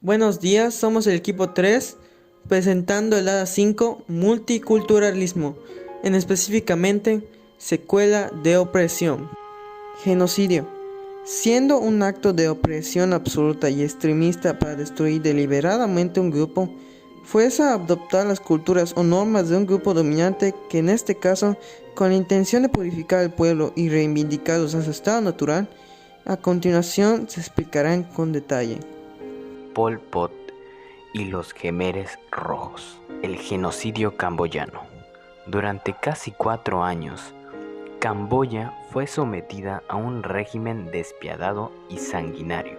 Buenos días, somos el equipo 3, presentando el ADA 5, multiculturalismo, en específicamente, secuela de opresión. Genocidio. Siendo un acto de opresión absoluta y extremista para destruir deliberadamente un grupo, fuerza a adoptar las culturas o normas de un grupo dominante que en este caso, con la intención de purificar al pueblo y reivindicarlos a su estado natural, a continuación se explicarán con detalle. Pol Pot y los Khmeres Rojos, el genocidio camboyano. Durante casi 4 años, Camboya fue sometida a un régimen despiadado y sanguinario,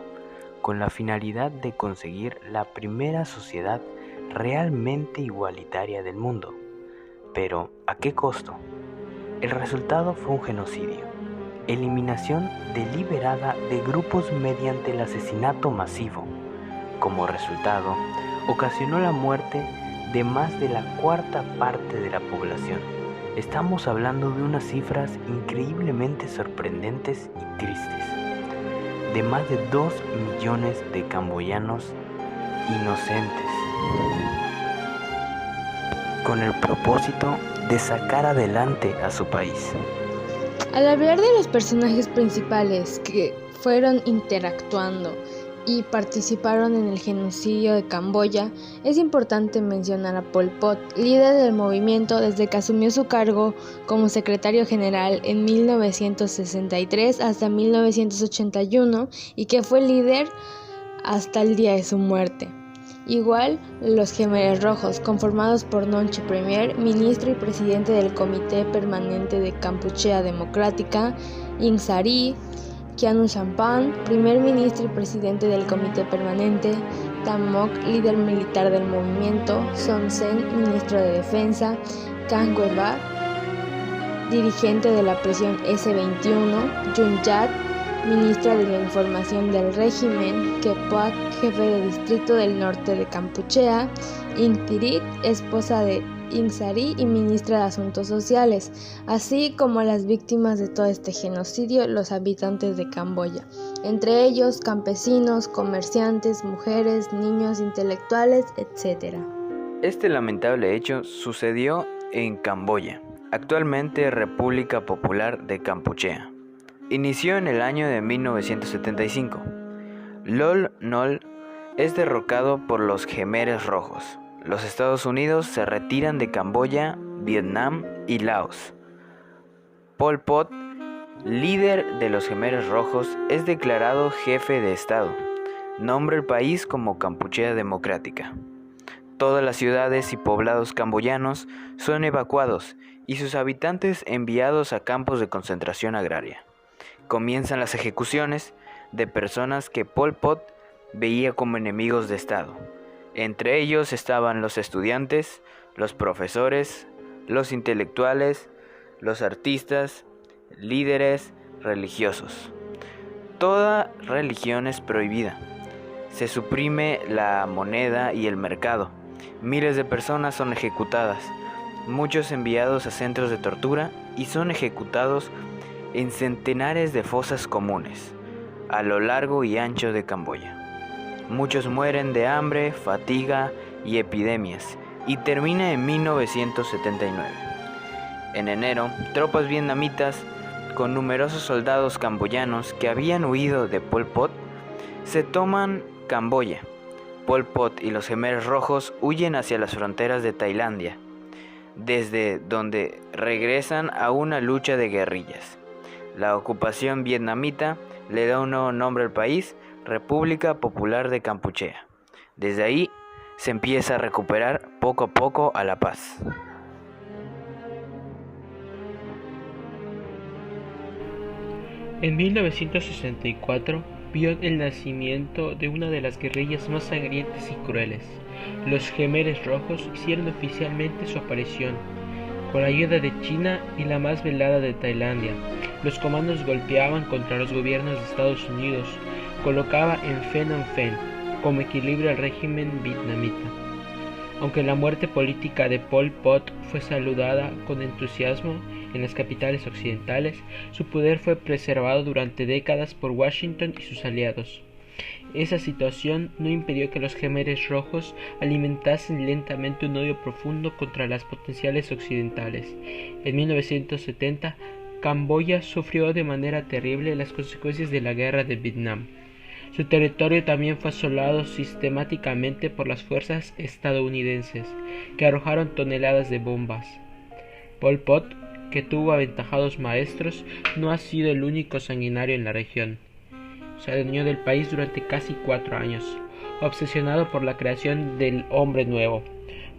con la finalidad de conseguir la primera sociedad realmente igualitaria del mundo. Pero, ¿a qué costo? El resultado fue un genocidio, eliminación deliberada de grupos mediante el asesinato masivo. Como resultado, ocasionó la muerte de más de la cuarta parte de la población. Estamos hablando de unas cifras increíblemente sorprendentes y tristes, de más de 2 millones de camboyanos inocentes, con el propósito de sacar adelante a su país. Al hablar de los personajes principales que fueron interactuando y participaron en el genocidio de Camboya, es importante mencionar a Pol Pot, líder del movimiento desde que asumió su cargo como secretario general en 1963 hasta 1981 y que fue líder hasta el día de su muerte. Igual, los Khmeres Rojos, conformados por Noam Premier, ministro y presidente del Comité Permanente de Kampuchea Democrática, Ieng Sary, Khieu Samphan, primer ministro y presidente del Comité Permanente, Tam Mok, líder militar del movimiento, Son Sen, ministro de Defensa, Kang We-ba, dirigente de la prisión S-21, Jun Yat, ministra de la Información del régimen, Khepak, jefe de distrito del norte de Kampuchea, Ieng Thirit, esposa de Ieng Sary y ministra de Asuntos Sociales, así como las víctimas de todo este genocidio, los habitantes de Camboya, entre ellos campesinos, comerciantes, mujeres, niños, intelectuales, etc. Este lamentable hecho sucedió en Camboya, actualmente República Popular de Kampuchea. Inició en el año de 1975. Lol Nol es derrocado por los Khmeres Rojos. Los Estados Unidos se retiran de Camboya, Vietnam y Laos. Pol Pot, líder de los Khmeres Rojos, es declarado jefe de Estado. Nombra el país como Kampuchea Democrática. Todas las ciudades y poblados camboyanos son evacuados y sus habitantes enviados a campos de concentración agraria. Comienzan las ejecuciones de personas que Pol Pot veía como enemigos de Estado. Entre ellos estaban los estudiantes, los profesores, los intelectuales, los artistas, líderes religiosos. Toda religión es prohibida. Se suprime la moneda y el mercado. Miles de personas son ejecutadas, muchos enviados a centros de tortura y son ejecutados en centenares de fosas comunes a lo largo y ancho de Camboya. Muchos mueren de hambre, fatiga y epidemias, y termina en 1979. En enero, tropas vietnamitas con numerosos soldados camboyanos que habían huido de Pol Pot se toman Camboya. Pol Pot y los Khmeres Rojos huyen hacia las fronteras de Tailandia, desde donde regresan a una lucha de guerrillas. La ocupación vietnamita le da un nuevo nombre al país, República Popular de Kampuchea. Desde ahí se empieza a recuperar poco a poco a la paz. En 1964 vio el nacimiento de una de las guerrillas más sangrientas y crueles. Los Khmeres Rojos hicieron oficialmente su aparición. Con la ayuda de China y la más velada de Tailandia, los comandos golpeaban contra los gobiernos de Estados Unidos, colocaba en Phnom Penh como equilibrio al régimen vietnamita. Aunque la muerte política de Pol Pot fue saludada con entusiasmo en las capitales occidentales, su poder fue preservado durante décadas por Washington y sus aliados. Esa situación no impidió que los Khmeres rojos alimentasen lentamente un odio profundo contra las potenciales occidentales. En 1970, Camboya sufrió de manera terrible las consecuencias de la guerra de Vietnam. Su territorio también fue asolado sistemáticamente por las fuerzas estadounidenses, que arrojaron toneladas de bombas. Pol Pot, que tuvo aventajados maestros, no ha sido el único sanguinario en la región. Se adueñó del país durante casi 4 años, obsesionado por la creación del hombre nuevo.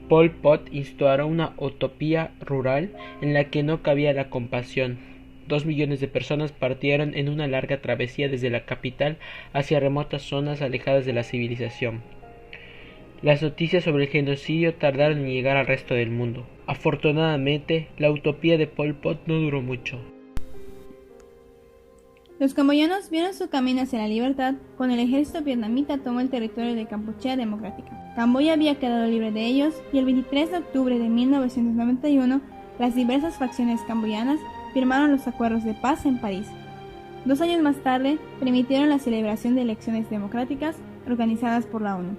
Pol Pot instauró una utopía rural en la que no cabía la compasión. 2 millones de personas partieron en una larga travesía desde la capital hacia remotas zonas alejadas de la civilización. Las noticias sobre el genocidio tardaron en llegar al resto del mundo. Afortunadamente, la utopía de Pol Pot no duró mucho. Los camboyanos vieron su camino hacia la libertad cuando el ejército vietnamita tomó el territorio de Kampuchea Democrática. Camboya había quedado libre de ellos y el 23 de octubre de 1991 las diversas facciones camboyanas firmaron los acuerdos de paz en París. 2 años más tarde permitieron la celebración de elecciones democráticas organizadas por la ONU.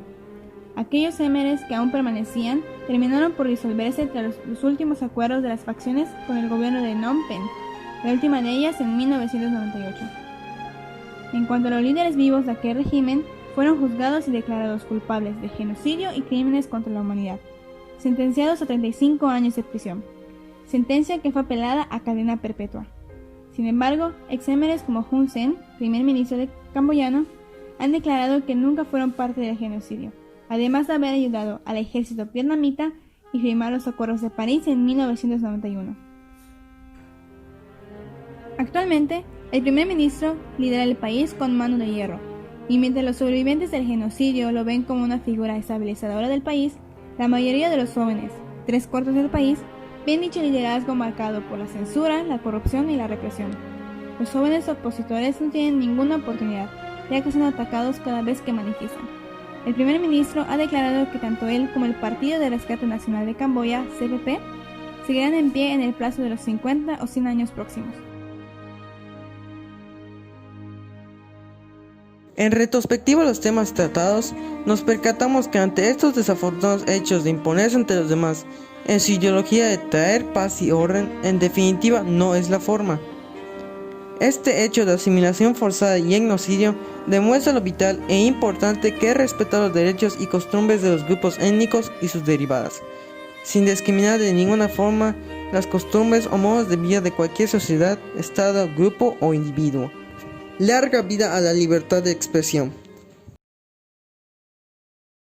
Aquellos khmeres que aún permanecían terminaron por disolverse tras los últimos acuerdos de las facciones con el gobierno de Phnom Penh, la última de ellas en 1998. En cuanto a los líderes vivos de aquel régimen, fueron juzgados y declarados culpables de genocidio y crímenes contra la humanidad, sentenciados a 35 años de prisión, sentencia que fue apelada a cadena perpetua. Sin embargo, ex-khmeres como Hun Sen, primer ministro camboyano, han declarado que nunca fueron parte del genocidio, además de haber ayudado al ejército vietnamita y firmar los acuerdos de París en 1991. Actualmente, el primer ministro lidera el país con mano de hierro, y mientras los sobrevivientes del genocidio lo ven como una figura estabilizadora del país, la mayoría de los jóvenes, 3/4 del país, ven dicho liderazgo marcado por la censura, la corrupción y la represión. Los jóvenes opositores no tienen ninguna oportunidad, ya que son atacados cada vez que manifiestan. El primer ministro ha declarado que tanto él como el Partido de Rescate Nacional de Camboya, CPP, seguirán en pie en el plazo de los 50 o 100 años próximos. En retrospectiva a los temas tratados, nos percatamos que ante estos desafortunados hechos de imponerse ante los demás, en su ideología de traer paz y orden, en definitiva no es la forma. Este hecho de asimilación forzada y genocidio demuestra lo vital e importante que es respetar los derechos y costumbres de los grupos étnicos y sus derivadas, sin discriminar de ninguna forma las costumbres o modos de vida de cualquier sociedad, estado, grupo o individuo. Larga vida a la libertad de expresión.